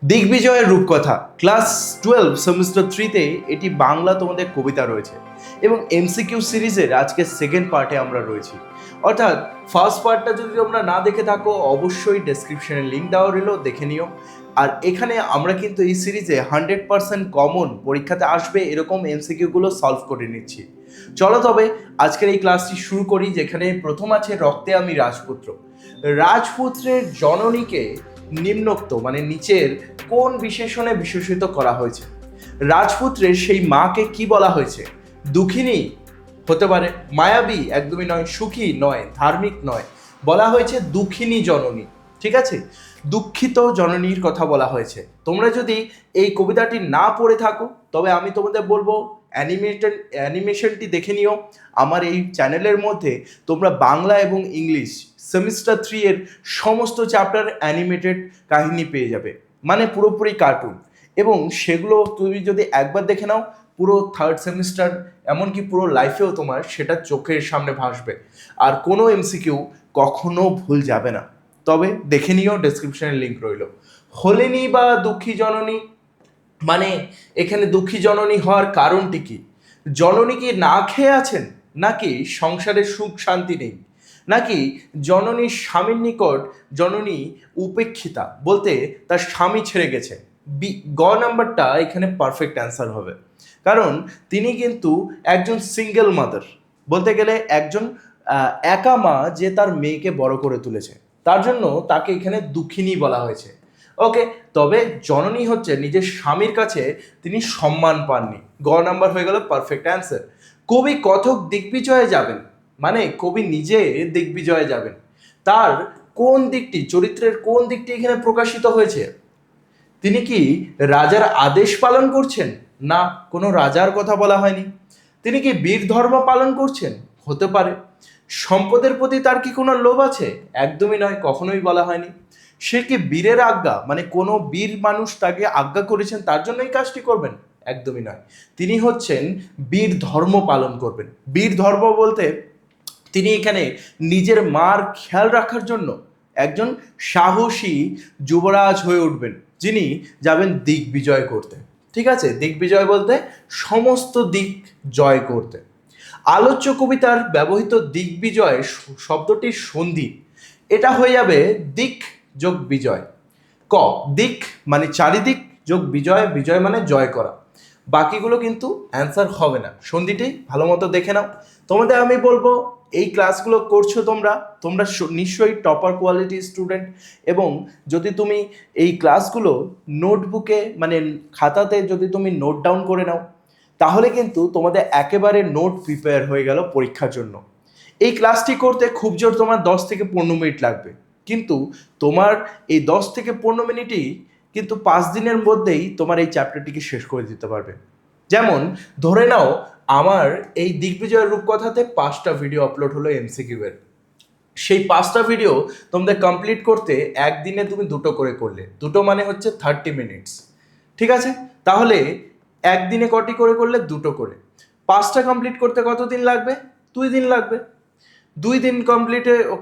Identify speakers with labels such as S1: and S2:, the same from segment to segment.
S1: দিগ্বিজয়ের রূপকথা class 12 semester 3-তে এটি বাংলা তোমাদের কবিতা রয়েছে এবং এমসিকিউ সিরিজের আজকে সেকেন্ড পার্টে আমরা রয়েছি। অর্থাৎ ফার্স্ট পার্টটা যদি তোমরা না দেখে থাকো অবশ্যই ডেসক্রিপশনে লিঙ্ক দেওয়া রইলো, দেখে নিও। আর এখানে আমরা কিন্তু এই সিরিজে 100% কমন পরীক্ষাতে আসবে এরকম এমসিকিউগুলো সলভ করে নিচ্ছি। চলো তবে আজকের এই ক্লাসটি শুরু করি, যেখানে প্রথম আছে রক্তে আমি রাজপুত্র। রাজপুত্রের জননীকে নিম্নোক্ত মানে নিচের কোন বিশেষণে বিশেষিত করা হয়েছে? রাজপুত্রের সেই মাকে কি বলা হয়েছে? দুঃখিনী হতে পারে, মায়াবী একদমই নয়, সুখী নয়, ধার্মিক নয়, বলা হয়েছে দুঃখিনী জননী। ঠিক আছে, দুঃখিত জননীর কথা বলা হয়েছে। তোমরা যদি এই কবিতাটি না পড়ে থাকো তবে আমি তোমাদের বলবো অ্যানিমেশনটি দেখে নিও। আমার এই চ্যানেলের মধ্যে তোমরা বাংলা এবং ইংলিশ সেমিস্টার 3 এর সমস্ত চ্যাপ্টার অ্যানিমেটেড কাহিনী পেয়ে যাবে, মানে পুরোপুরি কার্টুন। এবং সেগুলো তুমি যদি একবার দেখে নাও পুরো থার্ড সেমিস্টার এমনকি পুরো লাইফেও তোমার সেটা চোখের সামনে ভাসবে, আর কোনো এমসিকিউ কখনো ভুল যাবে না। তবে দেখে নিও, ডেসক্রিপশনে লিঙ্ক রইল। হলেনি বা দুঃখী জননী, মানে এখানে দুঃখী জননী হওয়ার কারণটি কি? জননী কি না খেয়ে আছেন, নাকি সংসারে সুখ শান্তি নেই, নাকি জননীর স্বামীর নিকট জননী উপেক্ষিতা বলতে তার স্বামী ছেড়ে গেছে? গ নাম্বারটা এখানে পারফেক্ট অ্যান্সার হবে, কারণ তিনি কিন্তু একজন সিঙ্গেল মাদার, বলতে গেলে একজন একা মা যে তার মেয়েকে বড় করে তুলেছে, তার জন্য তাকে এখানে দুঃখিনী বলা হয়েছে। ওকে, তবে জননী হচ্ছে নিজের স্বামীর কাছে তিনি সম্মান পাননি। গ নাম্বার হয়ে গেল পারফেক্ট অ্যান্সার। কবি কথক দিগ্বিজয়ে যাবেন, মানে কবি নিজে দিগ্বিজয়ে যাবেন, তার কোন দিকটি, চরিত্রের কোন দিকটি এখানে প্রকাশিত হয়েছে? তিনি কি রাজার আদেশ পালন করছেন? না, কোনো রাজার কথা বলা হয়নি। তিনি কি বীর ধর্ম পালন করছেন? হতে পারে। সম্পদের প্রতি তার কি কোনো লোভ আছে? একদমই নয়, কখনোই বলা হয়নি। সে কি বীরের আজ্ঞা, মানে কোনো বীর মানুষ তাকে আজ্ঞা করেছেন তার জন্য এই কাজটি করবেন? একদমই নয়। তিনি হচ্ছেন বীর ধর্ম পালন করবেন। বীর ধর্ম বলতে তিনি এখানে নিজের মার খেয়াল রাখার জন্য একজন সাহসী যুবরাজ হয়ে উঠবেন, যিনি যাবেন দিগ্বিজয় করতে। ঠিক আছে, দিগ্বিজয় বলতে সমস্ত দিক জয় করতে। আলোচ্য কবিতার ব্যবহৃত দিগ্বিজয় শব্দটির সন্ধি, এটা হয়ে যাবে দিক যোগ বিজয়। ক, দিক মানে চারিদিক, যোগ বিজয়, বিজয় মানে জয় করা। বাকিগুলো কিন্তু অ্যান্সার হবে না, সন্ধিটি ভালো মতো দেখে নাও। তোমাদের আমি বলবো এই ক্লাসগুলো করছো তোমরা তোমরা নিশ্চয়ই টপার কোয়ালিটি স্টুডেন্ট, এবং যদি তুমি এই ক্লাসগুলো নোটবুকে মানে খাতাতে যদি তুমি নোট ডাউন করে নাও তাহলে কিন্তু তোমাদের একেবারে নোট প্রিপেয়ার হয়ে গেল পরীক্ষার জন্য। এই ক্লাসটি করতে খুব জোর তোমার 10 থেকে 15 মিনিট লাগবে, কিন্তু তোমার এই 10 থেকে 15 মিনিটই কিন্তু 5 দিনের মধ্যেই তোমার এই চ্যাপ্টারটিকে শেষ করে দিতে পারবে। যেমন ধরে নাও আমার এই দিগ্বিজয়ের রূপকথাতে 5টা ভিডিও আপলোড হলো এমসিকিউ এর, সেই 5টা ভিডিও তোমাদের কমপ্লিট করতে একদিনে তুমি দুটো করে করলে, দুটো মানে হচ্ছে 30 মিনিটস। ঠিক আছে, তাহলে একদিনে কটি করে করলে? দুটো করে। 5টা কমপ্লিট করতে কতদিন লাগবে? 2 দিন লাগবে। 2 দিন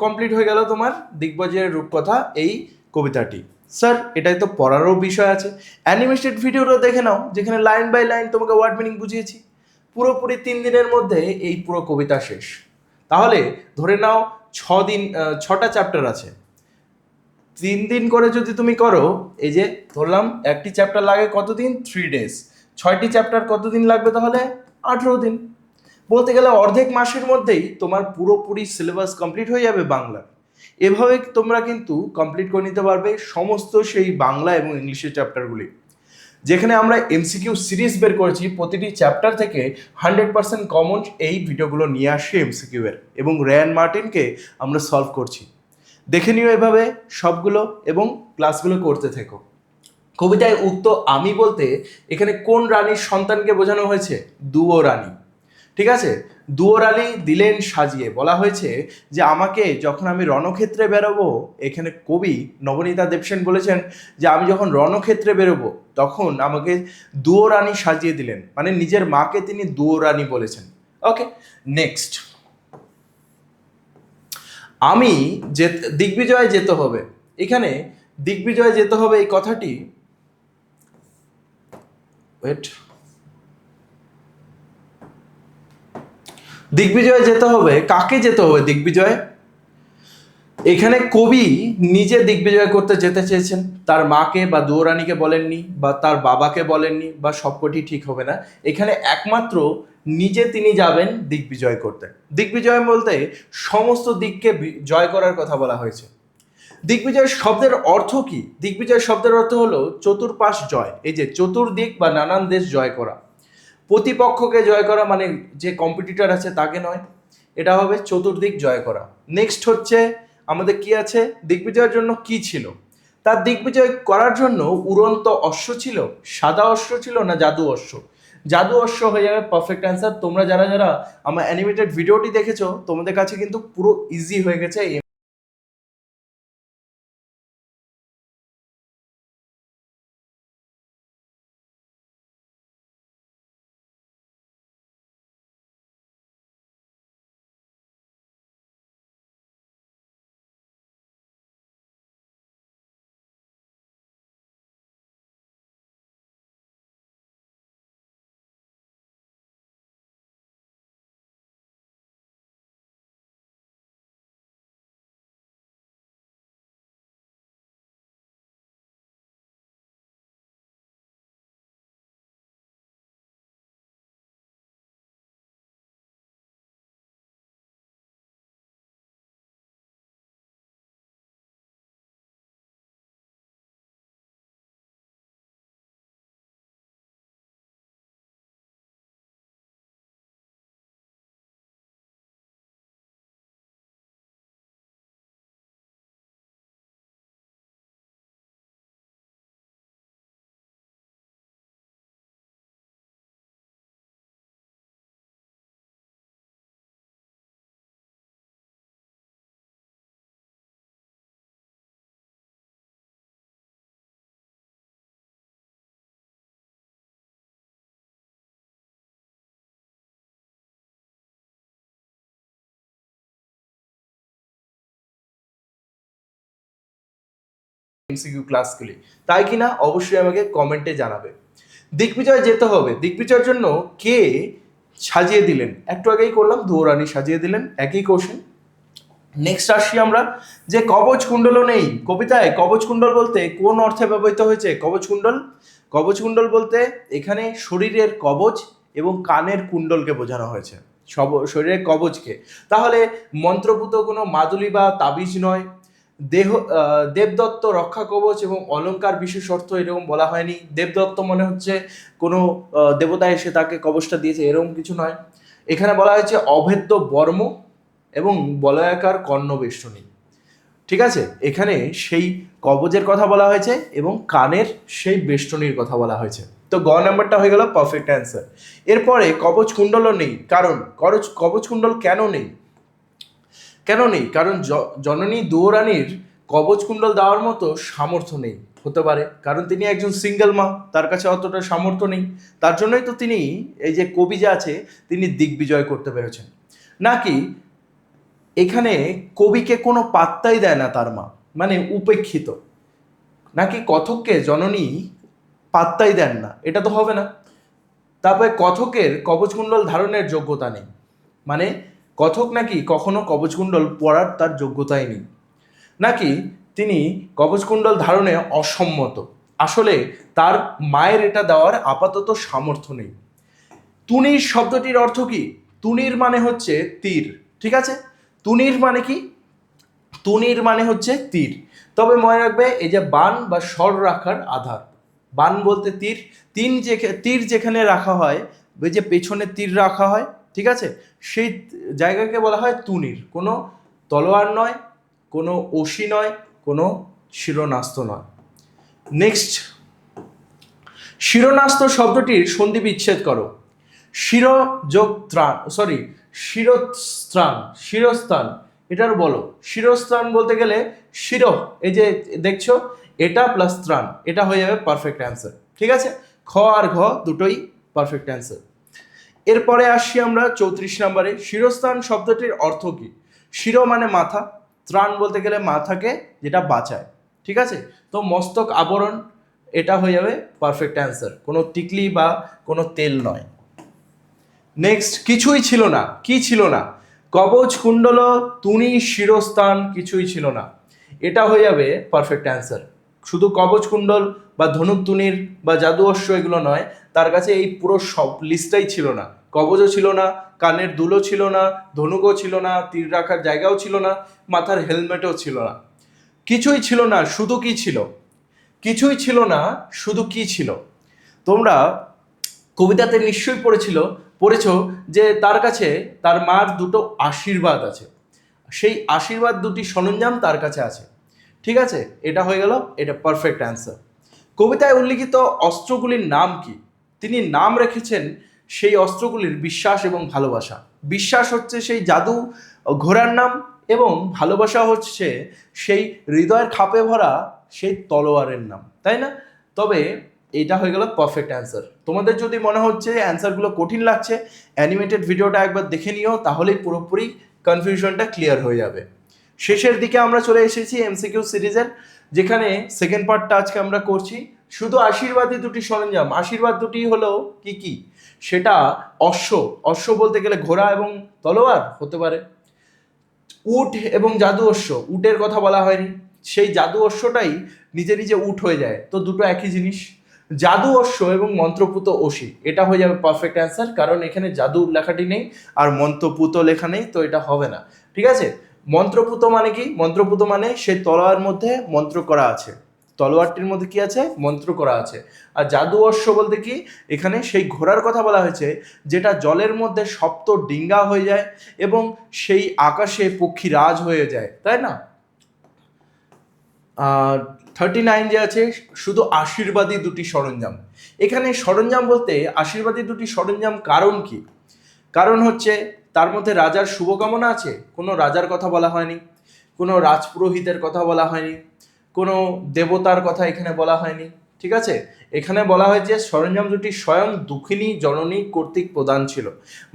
S1: কমপ্লিট হয়ে গেল তোমার দিগ্বিজয়ের রূপকথা এই কবিতাটি। স্যার এটাই তো পড়ারও বিষয় আছে, অ্যানিমেটেড ভিডিওটা দেখে নাও, যেখানে লাইন বাই লাইন তোমাকে ওয়ার্ড মিনিং বুঝিয়েছি। পুরোপুরি 3 দিনের মধ্যে এই পুরো কবিতা শেষ। তাহলে ধরে নাও 6 দিন, 6টা চ্যাপ্টার আছে, 3 দিন করে যদি তুমি করো, এই যে ধরলাম একটি চ্যাপ্টার লাগে কতদিন? 3 ডেজ। 6টি চ্যাপ্টার কতদিন লাগবে তাহলে? 18 দিন। বলতে গেলে অর্ধেক মাসের মধ্যেই তোমার পুরোপুরি সিলেবাস কমপ্লিট হয়ে যাবে বাংলা। এভাবে তোমরা কিন্তু কমপ্লিট করে নিতে পারবে সমস্ত সেই বাংলা এবং ইংলিশের চ্যাপ্টারগুলি, যেখানে আমরা এমসিকিউ সিরিজ বের করেছি। প্রতিটি চ্যাপ্টার থেকে 100% কমন এই ভিডিওগুলো নিয়ে আসি এমসিকিউ এর, এবং রেয়ান মার্টিনকে আমরা সলভ করছি। দেখে নিও এভাবে সবগুলো এবং ক্লাসগুলো করতে থেকো। কবিতায় উক্ত আমি বলতে এখানে কোন রানীর সন্তানকে বোঝানো হয়েছে? দুয়ো রানী। ঠিক আছে, দুয়ো রানী দিলেন সাজিয়ে, বলা হয়েছে যে আমাকে যখন আমি রণক্ষেত্রে বেরোবো, এখানে কবি নবনীতা দেবসেন বলেছেন যে আমি যখন রণক্ষেত্রে বেরোবো তখন আমাকে দুয়ো রানী সাজিয়ে দিলেন, মানে নিজের মাকে তিনি দুয়ো রানী বলেছেন। ওকে, নেক্সট, আমি যে দিগ্বিজয়ে যেতে হবে, এখানে দিগ্বিজয়ে যেতে হবে এই কথাটি ওয়েট, দিগ্বিজয়ে যেতে হবে, কাকে যেতে হবে দিগ্বিজয়ে? এখানে কবি নিজে দিগ্বিজয় করতে যেতে চেয়েছেন, তার মাকে বা দুয়োরানীকে বলেননি, বা তার বাবাকে বলেননি, বা সবকটি ঠিক হবে না। এখানে একমাত্র নিজে তিনি যাবেন দিগ্বিজয় করতে। দিগ্বিজয় বলতে সমস্ত দিককে জয় করার কথা বলা হয়েছে। দিগ্বিজয় শব্দের অর্থ কি? দিগ্বিজয় শব্দের অর্থ হলো চতুর্পাশ জয়, এই যে চতুর্দিক বা নানান দেশ জয় করা। প্রতিপক্ষকে জয় করা মানে যে কম্পিটিটর আছে তাকে নয়, এটা হবে চতুর্দিক জয় করা। নেক্সট হচ্ছে আমাদের কি আছে, দিগ্বিজয়ের জন্য কি ছিল? তার দিগ্বিজয় করার জন্য উড়ন্ত অশ্ব ছিল, সাদা অশ্ব ছিল, না জাদু অশ্ব? জাদু অশ্ব হয়ে যাবে পারফেক্ট অ্যান্সার। তোমরা যারা যারা আমার অ্যানিমেটেড ভিডিওটি দেখেছো, তোমাদের কাছে কিন্তু পুরো ইজি হয়ে গেছে এই এমসিকিউ ক্লাসগুলি, তাই কিনা অবশ্যই আমাকে কমেন্টে জানাবে। দিগ্বিজয় যেতে হবে, দিগ্বিজয়ের জন্য কে সাজিয়ে দিলেন? একটু আগেই করলাম, দুয়োরানী সাজিয়ে দিলেন, একই কোশ্চেন। নেক্সট আসছি আমরা যে কবচ কুণ্ডলও নেই। কবিতায় কবচ কুণ্ডল বলতে কোন অর্থে ব্যবহৃত হয়েছে কবচ কুণ্ডল? কবচ কুণ্ডল বলতে এখানে শরীরের কবচ এবং কানের কুণ্ডলকে বোঝানো হয়েছে, সব শরীরের কবচকে। তাহলে মন্ত্রপুত কোনো মাদুলি বা তাবিজ নয়। দেবদত্ত রক্ষা কবচ এবং অলংকার বিশেষ অর্থ এরকম বলা হয়নি। দেবদত্ত মনে হচ্ছে কোনো দেবতা এসে তাকে কবচটা দিয়েছে, এরকম কিছু নয়। এখানে বলা হয়েছে অভেদ্য বর্ম এবং বলয়াকার কর্ণবেষ্টনী। ঠিক আছে, এখানে সেই কবচের কথা বলা হয়েছে এবং কানের সেই বেষ্টনীর কথা বলা হয়েছে। তো গ নাম্বারটা হয়ে গেল পারফেক্ট অ্যান্সার। এরপরে কবচ কুণ্ডলও নেই, কারণ কবচ কুণ্ডল কেন নেই? কেন নেই? কারণ জননী দুয়োরানীর কবচ কুণ্ডল দেওয়ার মতো সামর্থ্য নেই। হতে পারে কারণ তিনি একজন সিঙ্গেল মা, তার কাছে অতটা সামর্থ্য নেই। তার জন্যই তো তিনি এই যে কবি যে আছে তিনি দিগ্বিজয় করতে পেরেছেন। নাকি এখানে কবিকে কোনো পাত্তাই দেয় না তার মা, মানে উপেক্ষিত? নাকি কথককে জননী পাত্তাই দেন না? এটা তো হবে না। তারপরে কথকের কবচকুণ্ডল ধারণের যোগ্যতা নেই, মানে কথক নাকি কখনো কবচকুণ্ডল পরার তার যোগ্যতাই নেই। নাকি তিনি কবচকুণ্ডল ধারণে অসম্মত, আসলে তার মায়ের এটা দেওয়ার আপাতত সামর্থ্য নেই। তুনির শব্দটির অর্থ কি? তুনির মানে হচ্ছে তীর, ঠিক আছে? তুনির মানে কি? তুনির মানে হচ্ছে তীর। তবে মনে রাখবে এই যে বান বা স্বর রাখার আধার, বান বলতে তীর, তীর যেখানে রাখা হয়, ওই যে পেছনে তীর রাখা হয়, ঠিক আছে, সেই জায়গাকে বলা হয় তুনির। কোনো তলোয়ার নয়, কোনো অসি নয়, কোনো শিরনাস্ত্র নয়। নেক্সট, শিরনাস্ত্র শব্দটির সন্ধি বিচ্ছেদ করো। শির যোগ ত্রাণ, সরি, শিরস্ত্রাণ, শিরস্থান, এটার বলো। শিরস্ত্রাণ বলতে গেলে শির, এই যে দেখছো এটা প্লাস ত্রাণ, এটা হয়ে যাবে পারফেক্ট অ্যান্সার। ঠিক আছে, খ আর ঘ দুটোই পারফেক্ট অ্যান্সার। এরপরে আসছি আমরা 34 নম্বরে। শিরস্থান শব্দটির অর্থ কি? শির মানে মাথা, ত্রাণ বলতে গেলে মাথাকে যেটা বাঁচায়, ঠিক আছে? তো মস্তক আবরণ, এটা হয়ে যাবে পারফেক্ট অ্যান্সার, কোনো টিকলি বা কোনো তেল নয়। নেক্সট, কিছুই ছিল না, কি ছিল না? কবচ, কুণ্ডল, তুনি, শিরস্থান কিছুই ছিল না, এটা হয়ে যাবে পারফেক্ট অ্যান্সার। শুধু কবচ কুণ্ডল বা ধনুক তুনির বা জাদু অশ্ব এগুলো নয়, তার কাছে এই পুরো সব লিস্টটাই ছিল না। কবচও ছিল না, কানের দুলও ছিল না, ধনুকও ছিল না, তীর রাখার জায়গাও ছিল না, মাথার হেলমেটও ছিল না। কিছুই ছিল না, শুধু কি ছিল? কিছুই ছিল না, শুধু কি ছিল? তোমরা কবিতাতে নিশ্চয়ই পড়েছো যে তার কাছে তার মার দুটো আশীর্বাদ আছে, সেই আশীর্বাদ দুটি সরঞ্জাম তার কাছে আছে। ঠিক আছে, এটা হয়ে গেল, এটা পারফেক্ট অ্যান্সার। কবিতায় উল্লিখিত অস্ত্রগুলির নাম কি? তিনি নাম রেখেছেন সেই অস্ত্রগুলির বিশ্বাস এবং ভালোবাসা। বিশ্বাস হচ্ছে সেই জাদু ঘোড়ার নাম, এবং ভালোবাসা হচ্ছে সেই হৃদয়ের খাপে ভরা সেই তলোয়ারের নাম, তাই না? তবে এটা হয়ে গেল পারফেক্ট অ্যান্সার। তোমাদের যদি মনে হচ্ছে অ্যান্সারগুলো কঠিন লাগছে, অ্যানিমেটেড ভিডিওটা একবার দেখে নিও, তাহলেই পুরোপুরি কনফিউশনটা ক্লিয়ার হয়ে যাবে। শেষের দিকে আমরা চলে এসেছি এমসিকিউ সিরিজের, যেখানে সেকেন্ড পার্টটা আজকে আমরা করছি। শুধু আশীর্বাদী দুটি সরঞ্জাম, আশীর্বাদ দুটি হলো কি কি? সেটা অশ্ব, অশ্ব বলতে গেলে ঘোড়া এবং তলোয়ার হতে পারে। উট এবং জাদু অশ্ব, উটের কথা বলা হয়নি, সেই জাদু অশ্বটাই নিজে নিজে উট হয়ে যায়, তো দুটো একই জিনিস। জাদু অশ্ব এবং মন্ত্রপুত অসি, এটা হয়ে যাবে পারফেক্ট অ্যান্সার, কারণ এখানে জাদু লেখাটি নেই আর মন্ত্রপুত লেখা নেই, তো এটা হবে না। ঠিক আছে, মন্ত্রপুত মানে কি? মন্ত্রপুত মানে সেই তলোয়ার মধ্যে মন্ত্র করা আছে, তলোয়ারটির মধ্যে কি আছে? মন্ত্র করা আছে। আর জাদু অশ্ব বলতে কি? এখানে সেই ঘোড়ার কথা বলা হয়েছে যেটা জলের মধ্যে সপ্ত ডিঙ্গা হয়ে যায় এবং সেই আকাশে পক্ষীরাজ হয়ে যায়, তাই না? 39 যে আছে, শুধু আশীর্বাদী দুটি সরঞ্জাম। এখানে সরঞ্জাম বলতে আশীর্বাদী দুটি সরঞ্জাম, কারণ কি? কারণ হচ্ছে তার মধ্যে রাজার শুভকামনা আছে, কোনো রাজার কথা বলা হয়নি, কোনো রাজপুরোহিতের কথা বলা হয়নি, কোনো দেবতার কথা এখানে বলা হয়নি। ঠিক আছে, এখানে বলা হয়েছে সরঞ্জাম দুটি স্বয়ং দুঃখিনী জননী কর্তৃক প্রদান ছিল,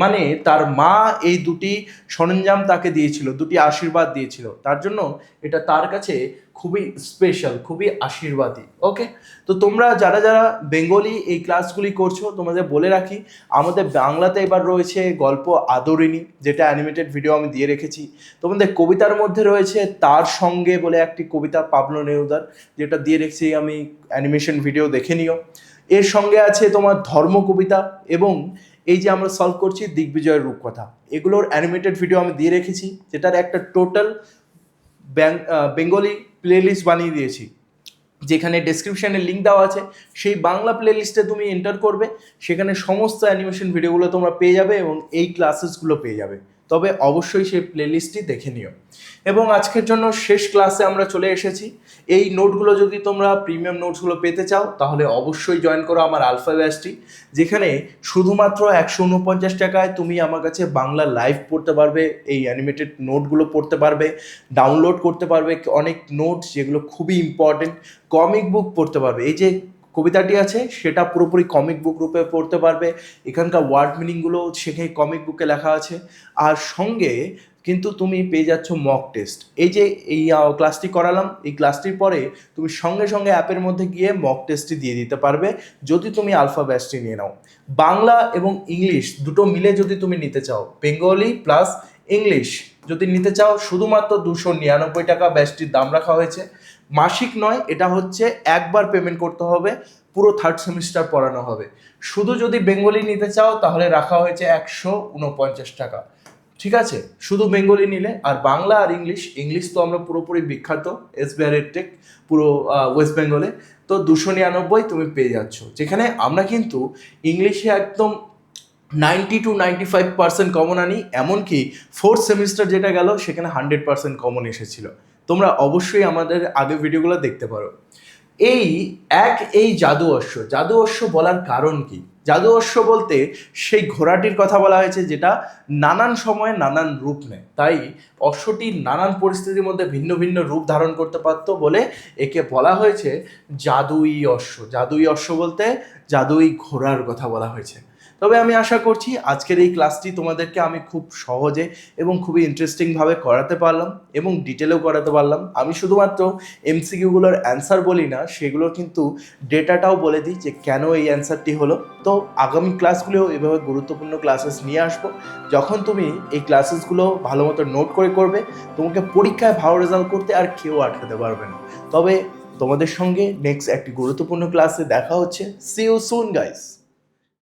S1: মানে তার মা এই দুটি সরঞ্জাম তাকে দিয়েছিল, দুটি আশীর্বাদ দিয়েছিল, তার জন্য এটা তার কাছে খুবই স্পেশাল, খুবই আশীর্বাদী। ওকে, তো তোমরা যারা যারা বেঙ্গলি এই ক্লাসগুলি করছো, তোমাদের বলে রাখি আমাদের বাংলাতে এবার রয়েছে গল্প আদরিণী, যেটা অ্যানিমেটেড ভিডিও আমি দিয়ে রেখেছি। তোমাদের কবিতার মধ্যে রয়েছে তার সঙ্গে বলে একটি কবিতা পাবলো নেরুদার, যেটা দিয়ে রেখেছি আমি, অ্যানিমেশন ভিডিও দেখে নিও। এর সঙ্গে আছে তোমার ধর্ম কবিতা, এবং এই যে আমরা সলভ করছি দিগ্বিজয়ের রূপকথা, এগুলোর অ্যানিমেটেড ভিডিও আমি দিয়ে রেখেছি, যেটার একটা টোটাল বেঙ্গলি প্লেলিস্ট বানিয়ে দিয়েছি, যেখানে ডেসক্রিপশানে লিঙ্ক দেওয়া আছে। সেই বাংলা প্লেলিস্টে তুমি এন্টার করবে, সেখানে সমস্ত অ্যানিমেশন ভিডিওগুলো তোমরা পেয়ে যাবে এবং এই ক্লাসেসগুলো পেয়ে যাবে। তবে অবশ্যই সেই প্লেলিস্টটি দেখে নিও। এবং আজকের জন্য শেষ ক্লাসে আমরা চলে এসেছি। এই নোটগুলো যদি তোমরা প্রিমিয়াম নোটসগুলো পেতে চাও, তাহলে অবশ্যই জয়েন করো আমার আলফা ব্যাচটি, যেখানে শুধুমাত্র 149 টাকায় তুমি আমার কাছে বাংলা লাইভ পড়তে পারবে, এই অ্যানিমেটেড নোটগুলো পড়তে পারবে, ডাউনলোড করতে পারবে অনেক নোটস যেগুলো খুবই ইম্পর্টেন্ট, কমিক বুক পড়তে পারবে। এই যে কবিতাটি আছে সেটা পুরোপুরি কমিক বুক রূপে পড়তে পারবে, এখানকার ওয়ার্ড মিনিংগুলো সেখানে কমিক বুকে লেখা আছে। আর সঙ্গে কিন্তু তুমি পেয়ে যাচ্ছ মক টেস্ট। এই যে এই ক্লাসটি করালাম, এই ক্লাসটির পরে তুমি সঙ্গে সঙ্গে অ্যাপের মধ্যে গিয়ে মক টেস্টটি দিয়ে দিতে পারবে, যদি তুমি আলফা ব্যাচটি নিয়ে নাও। বাংলা এবং ইংলিশ দুটো মিলে যদি তুমি নিতে চাও, বেঙ্গলি প্লাস ইংলিশ যদি নিতে চাও, শুধুমাত্র 299 টাকা ব্যাচটির দাম রাখা হয়েছে। মাসিক নয়, এটা হচ্ছে একবার পেমেন্ট করতে হবে, পুরো থার্ড সেমিস্টার পড়ানো হবে। শুধু যদি বেঙ্গলি নিতে চাও তাহলে রাখা হয়েছে 149 টাকা। ঠিক আছে, শুধু বেঙ্গলি নিলে। আর বাংলা আর ইংলিশ, ইংলিশ তো আমরা পুরোপুরি বিখ্যাত, SBR টেক পুরো ওয়েস্ট বেঙ্গলে, তো 299 তুমি পেয়ে যাচ্ছ, যেখানে আমরা কিন্তু ইংলিশে একদম 90 to 95% কমন আনি, এমনকি ফোর্থ সেমিস্টার যেটা গেল সেখানে 100% কমন এসেছিল। তোমরা অবশ্যই আমাদের আগে ভিডিওগুলো দেখতে পারো। এই জাদু অশ্ব, জাদু অশ্ব বলার কারণ কি? জাদু অশ্ব বলতে সেই ঘোড়াটির কথা বলা হয়েছে যেটা নানান সময়ে নানান রূপ নেয়, তাই অশ্বটি নানান পরিস্থিতির মধ্যে ভিন্ন ভিন্ন রূপ ধারণ করতে পারতো বলে একে বলা হয়েছে জাদুই অশ্ব। জাদুই অশ্ব বলতে জাদুই ঘোড়ার কথা বলা হয়েছে। তবে আমি আশা করছি আজকের এই ক্লাসটি তোমাদেরকে আমি খুব সহজে এবং খুবই ইন্টারেস্টিংভাবে করাতে পারলাম এবং ডিটেলেও করাতে পারলাম। আমি শুধুমাত্র এমসিকিউগুলোর অ্যান্সার বলি না, সেগুলোর কিন্তু ডেটাটাও বলে দিই যে কেন এই অ্যান্সারটি হলো। তো আগামী ক্লাসগুলোও এভাবে গুরুত্বপূর্ণ ক্লাসেস নিয়ে আসবো। যখন তুমি এই ক্লাসেসগুলো ভালো মতো নোট করে করবে, তোমাকে পরীক্ষায় ভালো রেজাল্ট করতে আর কেউ আটকাতে পারবে না। তবে তোমাদের সঙ্গে নেক্সট একটি গুরুত্বপূর্ণ ক্লাসে দেখা হচ্ছে। See you soon guys.